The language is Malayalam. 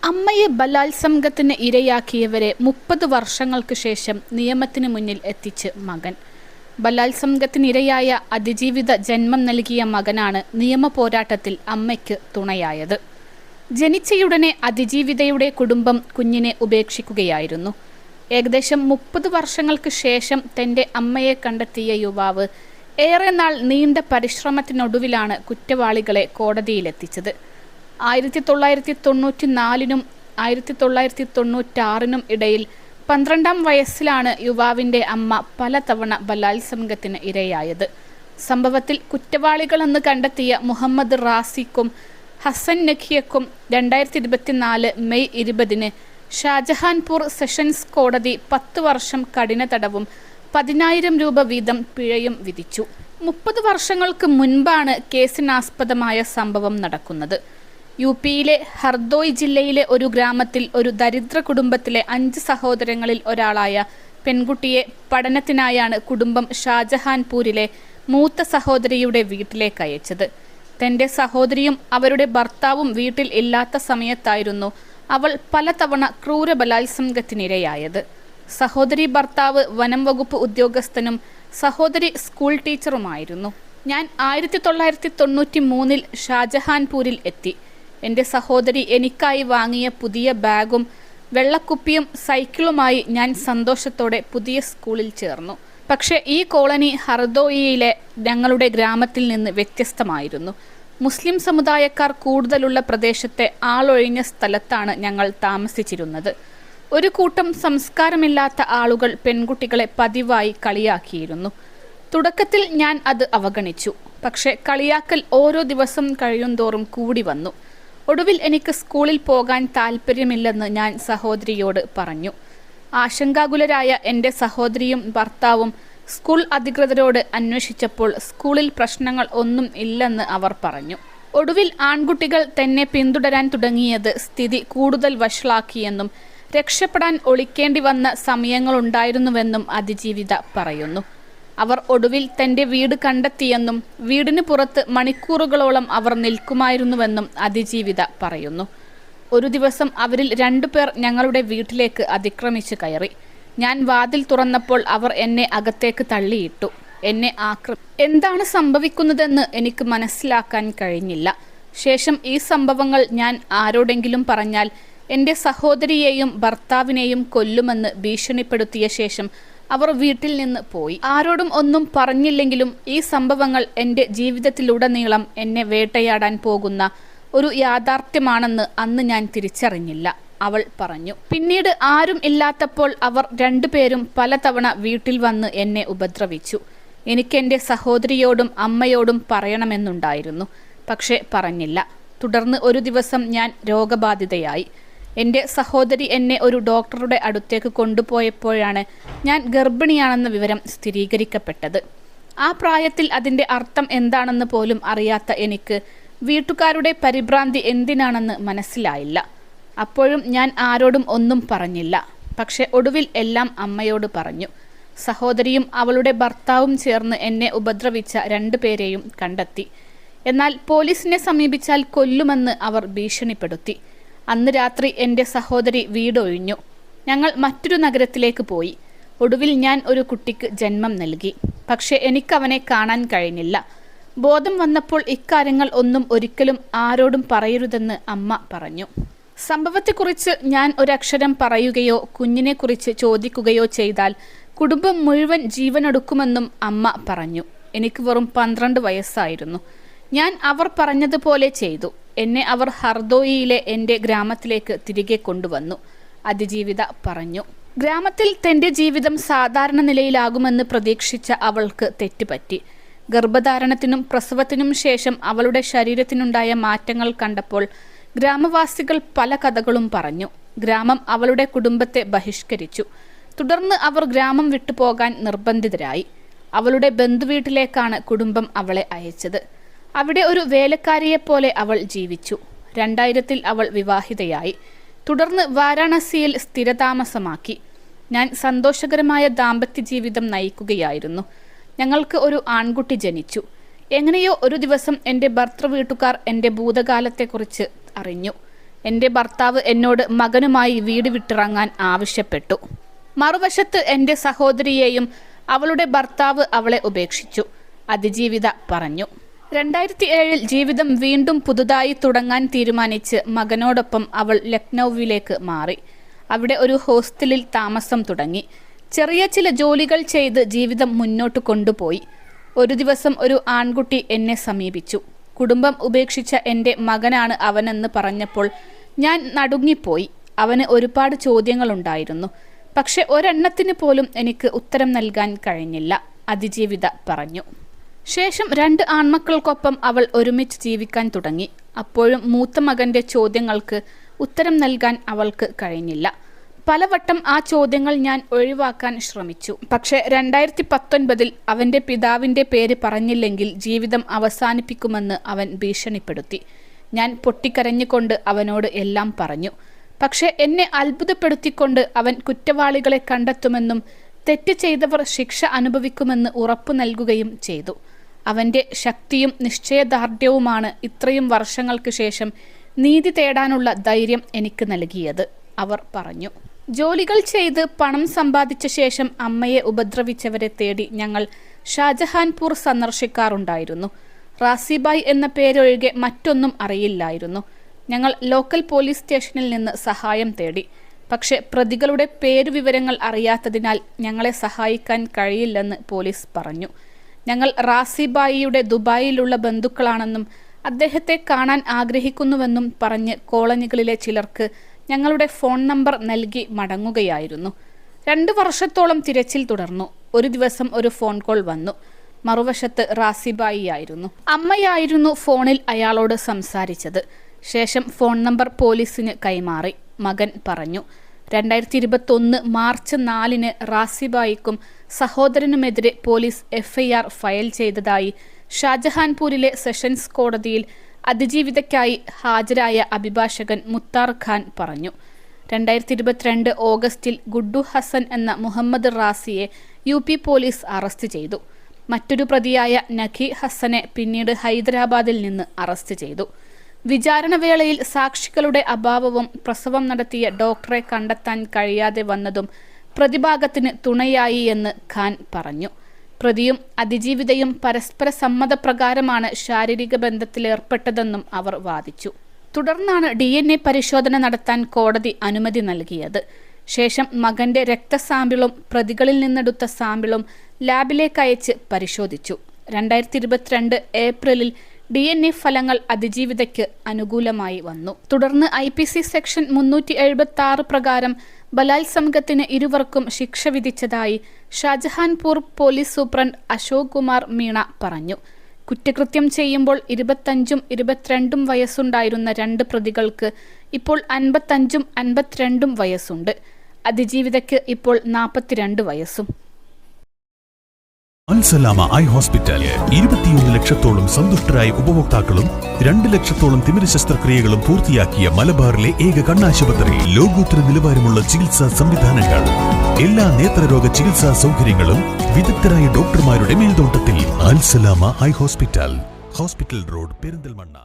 അമ്മയെ ബലാത്സംഗത്തിന് ഇരയാക്കിയവരെ 30 വർഷങ്ങൾക്ക് ശേഷം നിയമത്തിന് മുന്നിൽ എത്തിച്ച് മകൻ. ബലാത്സംഗത്തിനിരയായ അതിജീവിത ജന്മം നൽകിയ മകനാണ് നിയമ പോരാട്ടത്തിൽ അമ്മയ്ക്ക് തുണയായത്. ജനിച്ചയുടനെ അതിജീവിതയുടെ കുടുംബം കുഞ്ഞിനെ ഉപേക്ഷിക്കുകയായിരുന്നു. ഏകദേശം 30 വർഷങ്ങൾക്ക് ശേഷം തൻ്റെ അമ്മയെ കണ്ടെത്തിയ യുവാവ് ഏറെ നാൾ നീണ്ട പരിശ്രമത്തിനൊടുവിലാണ് കുറ്റവാളികളെ കോടതിയിലെത്തിച്ചത്. 1994 1996 ഇടയിൽ 12-ാം വയസ്സിലാണ് യുവാവിൻ്റെ അമ്മ പലതവണ ബലാത്സംഗത്തിന് ഇരയായത്. സംഭവത്തിൽ കുറ്റവാളികളെന്ന് കണ്ടെത്തിയ മുഹമ്മദ് റാസിക്കും ഹസൻ നഖിയക്കും 2024 മെയ് 20 ഷാജഹാൻപൂർ സെഷൻസ് കോടതി 10 വർഷം കഠിന തടവും 10,000 രൂപ വീതം പിഴയും വിധിച്ചു. 30 വർഷങ്ങൾക്ക് മുൻപാണ് കേസിനാസ്പദമായ സംഭവം നടക്കുന്നത്. യുപിയിലെ ഹർദോയ് ജില്ലയിലെ ഒരു ഗ്രാമത്തിൽ ഒരു ദരിദ്ര കുടുംബത്തിലെ 5 സഹോദരങ്ങളിൽ ഒരാളായ പെൺകുട്ടിയെ പഠനത്തിനായാണ് കുടുംബം ഷാജഹാൻപൂരിലെ മൂത്ത സഹോദരിയുടെ വീട്ടിലേക്ക് അയച്ചത്. തൻ്റെ സഹോദരിയും അവരുടെ ഭർത്താവും വീട്ടിൽ ഇല്ലാത്ത സമയത്തായിരുന്നു അവൾ പലതവണ ക്രൂര ബലാത്സംഗത്തിനിരയായത്. സഹോദരി ഭർത്താവ് വനം വകുപ്പ് ഉദ്യോഗസ്ഥനും സഹോദരി സ്കൂൾ ടീച്ചറുമായിരുന്നു. ഞാൻ 1993 ഷാജഹാൻപൂരിൽ എത്തി. എൻ്റെ സഹോദരി എനിക്കായി വാങ്ങിയ പുതിയ ബാഗും വെള്ളക്കുപ്പിയും സൈക്കിളുമായി ഞാൻ സന്തോഷത്തോടെ പുതിയ സ്കൂളിൽ ചേർന്നു. പക്ഷേ ഈ കോളനി ഹർദോയിയിലെ ഞങ്ങളുടെ ഗ്രാമത്തിൽ നിന്ന് വ്യത്യസ്തമായിരുന്നു. മുസ്ലിം സമുദായക്കാർ കൂടുതലുള്ള പ്രദേശത്തെ ആളൊഴിഞ്ഞ സ്ഥലത്താണ് ഞങ്ങൾ താമസിച്ചിരുന്നത്. ഒരു കൂട്ടം സംസ്കാരമില്ലാത്ത ആളുകൾ പെൺകുട്ടികളെ പതിവായി കളിയാക്കിയിരുന്നു. തുടക്കത്തിൽ ഞാൻ അത് അവഗണിച്ചു. പക്ഷേ കളിയാക്കൽ ഓരോ ദിവസം കഴിയുന്തോറും കൂടി വന്നു. ഒടുവിൽ എനിക്ക് സ്കൂളിൽ പോകാൻ താല്പര്യമില്ലെന്ന് ഞാൻ സഹോദരിയോട് പറഞ്ഞു. ആശങ്കാകുലരായ എൻ്റെ സഹോദരിയും ഭർത്താവും സ്കൂൾ അധികൃതരോട് അന്വേഷിച്ചപ്പോൾ സ്കൂളിൽ പ്രശ്നങ്ങൾ ഒന്നും ഇല്ലെന്ന് അവർ പറഞ്ഞു. ഒടുവിൽ ആൺകുട്ടികൾ തന്നെ പിന്തുടരാൻ തുടങ്ങിയത് സ്ഥിതി കൂടുതൽ വഷളാക്കിയെന്നും രക്ഷപ്പെടാൻ ഒളിക്കേണ്ടി വന്ന സമയങ്ങളുണ്ടായിരുന്നുവെന്നും അതിജീവിത പറയുന്നു. അവർ ഒടുവിൽ തൻ്റെ വീട് കണ്ടെത്തിയെന്നും വീടിന് പുറത്ത് മണിക്കൂറുകളോളം അവർ നിൽക്കുമായിരുന്നുവെന്നും അതിജീവിത പറയുന്നു. ഒരു ദിവസം അവരിൽ 2 പേർ ഞങ്ങളുടെ വീട്ടിലേക്ക് അതിക്രമിച്ച് കയറി. ഞാൻ വാതിൽ തുറന്നപ്പോൾ അവർ എന്നെ അകത്തേക്ക് തള്ളിയിട്ടു. എന്നെ എന്താണ് സംഭവിക്കുന്നതെന്ന് എനിക്ക് മനസ്സിലാക്കാൻ കഴിഞ്ഞില്ല. ശേഷം ഈ സംഭവങ്ങൾ ഞാൻ ആരോടെങ്കിലും പറഞ്ഞാൽ എൻ്റെ സഹോദരിയെയും ഭർത്താവിനെയും കൊല്ലുമെന്ന് ഭീഷണിപ്പെടുത്തിയ ശേഷം അവർ വീട്ടിൽ നിന്ന് പോയി. ആരോടും ഒന്നും പറഞ്ഞില്ലെങ്കിലും ഈ സംഭവങ്ങൾ എൻ്റെ ജീവിതത്തിലുടനീളം എന്നെ വേട്ടയാടാൻ പോകുന്ന ഒരു യാഥാർത്ഥ്യമാണെന്ന് അന്ന് ഞാൻ തിരിച്ചറിഞ്ഞില്ല, അവൾ പറഞ്ഞു. പിന്നീട് ആരും ഇല്ലാത്തപ്പോൾ അവർ 2 പേരും പലതവണ വീട്ടിൽ വന്ന് എന്നെ ഉപദ്രവിച്ചു. എനിക്കെൻ്റെ സഹോദരിയോടും അമ്മയോടും പറയണമെന്നുണ്ടായിരുന്നു, പക്ഷേ പറഞ്ഞില്ല. തുടർന്ന് ഒരു ദിവസം ഞാൻ രോഗബാധിതയായി. എൻ്റെ സഹോദരി എന്നെ ഒരു ഡോക്ടറുടെ അടുത്തേക്ക് കൊണ്ടുപോയപ്പോഴാണ് ഞാൻ ഗർഭിണിയാണെന്ന വിവരം സ്ഥിരീകരിക്കപ്പെട്ടത്. ആ പ്രായത്തിൽ അതിൻ്റെ അർത്ഥം എന്താണെന്ന് പോലും അറിയാത്ത എനിക്ക് വീട്ടുകാരുടെ പരിഭ്രാന്തി എന്തിനാണെന്ന് മനസ്സിലായില്ല. അപ്പോഴും ഞാൻ ആരോടും ഒന്നും പറഞ്ഞില്ല. പക്ഷെ ഒടുവിൽ എല്ലാം അമ്മയോട് പറഞ്ഞു. സഹോദരിയും അവളുടെ ഭർത്താവും ചേർന്ന് എന്നെ ഉപദ്രവിച്ച 2 പേരെയും കണ്ടെത്തി. എന്നാൽ പോലീസിനെ സമീപിച്ചാൽ കൊല്ലുമെന്ന് അവർ ഭീഷണിപ്പെടുത്തി. അന്ന് രാത്രി എൻ്റെ സഹോദരി വീടൊഴിഞ്ഞു. ഞങ്ങൾ മറ്റൊരു നഗരത്തിലേക്ക് പോയി. ഒടുവിൽ ഞാൻ ഒരു കുട്ടിക്ക് ജന്മം നൽകി. പക്ഷെ എനിക്കവനെ കാണാൻ കഴിഞ്ഞില്ല. ബോധം വന്നപ്പോൾ ഇക്കാര്യങ്ങൾ ഒന്നും ഒരിക്കലും ആരോടും പറയരുതെന്ന് അമ്മ പറഞ്ഞു. സംഭവത്തെക്കുറിച്ച് ഞാൻ ഒരക്ഷരം പറയുകയോ കുഞ്ഞിനെക്കുറിച്ച് ചോദിക്കുകയോ ചെയ്താൽ കുടുംബം മുഴുവൻ ജീവനെടുക്കുമെന്നും അമ്മ പറഞ്ഞു. എനിക്ക് വെറും 12 വയസ്സായിരുന്നു. ഞാൻ അവർ പറഞ്ഞതുപോലെ ചെയ്തു. എന്നെ അവർ ഹർദോയിയിലെ എൻ്റെ ഗ്രാമത്തിലേക്ക് തിരികെ കൊണ്ടുവന്നു, അതിജീവിത പറഞ്ഞു. ഗ്രാമത്തിൽ തൻ്റെ ജീവിതം സാധാരണ നിലയിലാകുമെന്ന് പ്രതീക്ഷിച്ച അവൾക്ക് തെറ്റുപറ്റി. ഗർഭധാരണത്തിനും പ്രസവത്തിനും ശേഷം അവളുടെ ശരീരത്തിനുണ്ടായ മാറ്റങ്ങൾ കണ്ടപ്പോൾ ഗ്രാമവാസികൾ പല കഥകളും പറഞ്ഞു. ഗ്രാമം അവളുടെ കുടുംബത്തെ ബഹിഷ്കരിച്ചു. തുടർന്ന് അവർ ഗ്രാമം വിട്ടുപോകാൻ നിർബന്ധിതരായി. അവളുടെ ബന്ധുവീട്ടിലേക്കാണ് കുടുംബം അവളെ അയച്ചത്. അവിടെ ഒരു വേലക്കാരിയെപ്പോലെ അവൾ ജീവിച്ചു. 2000 അവൾ വിവാഹിതയായി. തുടർന്ന് വാരാണസിയിൽ സ്ഥിരതാമസമാക്കി. ഞാൻ സന്തോഷകരമായ ദാമ്പത്യ ജീവിതം നയിക്കുകയായിരുന്നു. ഞങ്ങൾക്ക് ഒരു ആൺകുട്ടി ജനിച്ചു. എങ്ങനെയോ ഒരു ദിവസം എൻ്റെ ഭർത്തൃവീട്ടുകാർ എൻ്റെ ഭൂതകാലത്തെക്കുറിച്ച് അറിഞ്ഞു. എൻ്റെ ഭർത്താവ് എന്നോട് മകനുമായി വീട് വിട്ടിറങ്ങാൻ ആവശ്യപ്പെട്ടു. മറുവശത്ത് എൻ്റെ സഹോദരിയെയും അവളുടെ ഭർത്താവ് അവളെ ഉപേക്ഷിച്ചു, അതിജീവിത പറഞ്ഞു. 2007 ജീവിതം വീണ്ടും പുതുതായി തുടങ്ങാൻ തീരുമാനിച്ച് മകനോടൊപ്പം അവൾ ലക്നൌവിലേക്ക് മാറി. അവിടെ ഒരു ഹോസ്റ്റലിൽ താമസം തുടങ്ങി. ചെറിയ ചില ജോലികൾ ചെയ്ത് ജീവിതം മുന്നോട്ട് കൊണ്ടുപോയി. ഒരു ദിവസം ഒരു ആൺകുട്ടി എന്നെ സമീപിച്ചു. കുടുംബം ഉപേക്ഷിച്ച എൻ്റെ മകനാണ് അവനെന്ന് പറഞ്ഞപ്പോൾ ഞാൻ നടുങ്ങിപ്പോയി. അവന് ഒരുപാട് ചോദ്യങ്ങളുണ്ടായിരുന്നു. പക്ഷെ ഒരെണ്ണത്തിന് പോലും എനിക്ക് ഉത്തരം നൽകാൻ കഴിഞ്ഞില്ല, അതിജീവിത പറഞ്ഞു. ശേഷം 2 ആൺമക്കൾക്കൊപ്പം അവൾ ഒരുമിച്ച് ജീവിക്കാൻ തുടങ്ങി. അപ്പോഴും മൂത്ത മകൻ്റെ ചോദ്യങ്ങൾക്ക് ഉത്തരം നൽകാൻ അവൾക്ക് കഴിഞ്ഞില്ല. പലവട്ടം ആ ചോദ്യങ്ങൾ ഞാൻ ഒഴിവാക്കാൻ ശ്രമിച്ചു. പക്ഷേ 2019 അവൻ്റെ പിതാവിൻ്റെ പേര് പറഞ്ഞില്ലെങ്കിൽ ജീവിതം അവസാനിപ്പിക്കുമെന്ന് അവൻ ഭീഷണിപ്പെടുത്തി. ഞാൻ പൊട്ടിക്കരഞ്ഞുകൊണ്ട് അവനോട് എല്ലാം പറഞ്ഞു. പക്ഷേ എന്നെ അത്ഭുതപ്പെടുത്തിക്കൊണ്ട് അവൻ കുറ്റവാളികളെ കണ്ടെത്തുമെന്നും തെറ്റ് ചെയ്തവർ ശിക്ഷ അനുഭവിക്കുമെന്ന് ഉറപ്പു നൽകുകയും ചെയ്തു. അവൻ്റെ ശക്തിയും നിശ്ചയദാർഢ്യവുമാണ് ഇത്രയും വർഷങ്ങൾക്ക് ശേഷം നീതി തേടാനുള്ള ധൈര്യം എനിക്ക് നൽകിയത്, അവർ പറഞ്ഞു. ജോലികൾ ചെയ്ത് പണം സമ്പാദിച്ച ശേഷം അമ്മയെ ഉപദ്രവിച്ചവരെ തേടി ഞങ്ങൾ ഷാജഹാൻപൂർ സന്ദർശിക്കാറുണ്ടായിരുന്നു. റാസിബായ് എന്ന പേരൊഴികെ മറ്റൊന്നും അറിയില്ലായിരുന്നു. ഞങ്ങൾ ലോക്കൽ പോലീസ് സ്റ്റേഷനിൽ നിന്ന് സഹായം തേടി. പക്ഷെ പ്രതികളുടെ പേരുവിവരങ്ങൾ അറിയാത്തതിനാൽ ഞങ്ങളെ സഹായിക്കാൻ കഴിയില്ലെന്ന് പോലീസ് പറഞ്ഞു. ഞങ്ങൾ റാസിബായിയുടെ ദുബായിലുള്ള ബന്ധുക്കളാണെന്നും അദ്ദേഹത്തെ കാണാൻ ആഗ്രഹിക്കുന്നുവെന്നും പറഞ്ഞ് കോളനികളിലെ ചിലർക്ക് ഞങ്ങളുടെ ഫോൺ നമ്പർ നൽകി മടങ്ങുകയായിരുന്നു. 2 വർഷത്തോളം തിരച്ചിൽ തുടർന്നു. ഒരു ദിവസം ഒരു ഫോൺ കോൾ വന്നു. മറുവശത്ത് റാസിബായി ആയിരുന്നു. അമ്മയായിരുന്നു ഫോണിൽ അയാളോട് സംസാരിച്ചത്. ശേഷം ഫോൺ നമ്പർ പോലീസിന് കൈമാറി, മകൻ പറഞ്ഞു. 2021 മാർച്ച് 4 റാസിബായിക്കും സഹോദരനുമെതിരെ പോലീസ് FIR ഫയൽ ചെയ്തതായി ഷാജഹാൻപൂരിലെ സെഷൻസ് കോടതിയിൽ അതിജീവിതയ്ക്കായി ഹാജരായ അഭിഭാഷകൻ മുത്താർ ഖാൻ പറഞ്ഞു. 2022 ഓഗസ്റ്റിൽ ഗുഡ്ഡു ഹസൻ എന്ന മുഹമ്മദ് റാസിയെ UP പോലീസ് അറസ്റ്റ് ചെയ്തു. മറ്റൊരു പ്രതിയായ നഖി ഹസനെ പിന്നീട് ഹൈദരാബാദിൽ നിന്ന് അറസ്റ്റ് ചെയ്തു. വിചാരണവേളയിൽ സാക്ഷികളുടെ അഭാവവും പ്രസവം നടത്തിയ ഡോക്ടറെ കണ്ടെത്താൻ കഴിയാതെ വന്നതും പ്രതിഭാഗത്തിന് തുണയായി എന്ന് ഖാൻ പറഞ്ഞു. പ്രതിയും അതിജീവിതയും പരസ്പര സമ്മതപ്രകാരമാണ് ശാരീരിക ബന്ധത്തിലേർപ്പെട്ടതെന്നും അവർ വാദിച്ചു. തുടർന്നാണ് DNA പരിശോധന നടത്താൻ കോടതി അനുമതി നൽകിയത്. ശേഷം മകന്റെ രക്തസാമ്പിളും പ്രതികളിൽ നിന്നെടുത്ത സാമ്പിളും ലാബിലേക്ക് അയച്ച് പരിശോധിച്ചു. 2022 ഏപ്രിലിൽ DNA ഫലങ്ങൾ അതിജീവിതയ്ക്ക് അനുകൂലമായി വന്നു. തുടർന്ന് IPC സെക്ഷൻ 376 പ്രകാരം ബലാത്സംഗത്തിന് ഇരുവർക്കും ശിക്ഷ വിധിച്ചതായി ഷാജഹാൻപൂർ പോലീസ് സൂപ്രണ്ട് അശോക് കുമാർ മീണ പറഞ്ഞു. കുറ്റകൃത്യം ചെയ്യുമ്പോൾ 25ഉം 22ഉം വയസ്സുണ്ടായിരുന്ന 2 പ്രതികൾക്ക് ഇപ്പോൾ 55ഉം 52ഉം വയസ്സുണ്ട്. അതിജീവിതയ്ക്ക് ഇപ്പോൾ 42 വയസ്സും. അൽസലാമ ഐ ഹോസ്പിറ്റൽ 21 ലക്ഷത്തോളം സന്തുഷ്ടരായ ഉപഭോക്താക്കളും 2 ലക്ഷത്തോളം തിമിര ശസ്ത്രക്രിയകളും പൂർത്തിയാക്കിയ മലബാറിലെ ഏക കണ്ണാശുപത്രി. ലോകോത്തര നിലവാരമുള്ള ചികിത്സാ സംവിധാനങ്ങൾ, എല്ലാ നേത്രരോഗ ചികിത്സാ സൗകര്യങ്ങളും വിദഗ്ധരായ ഡോക്ടർമാരുടെ മേൽനോട്ടത്തിൽ. Al Salama eye hospital, hospital road, Perinthalmanna.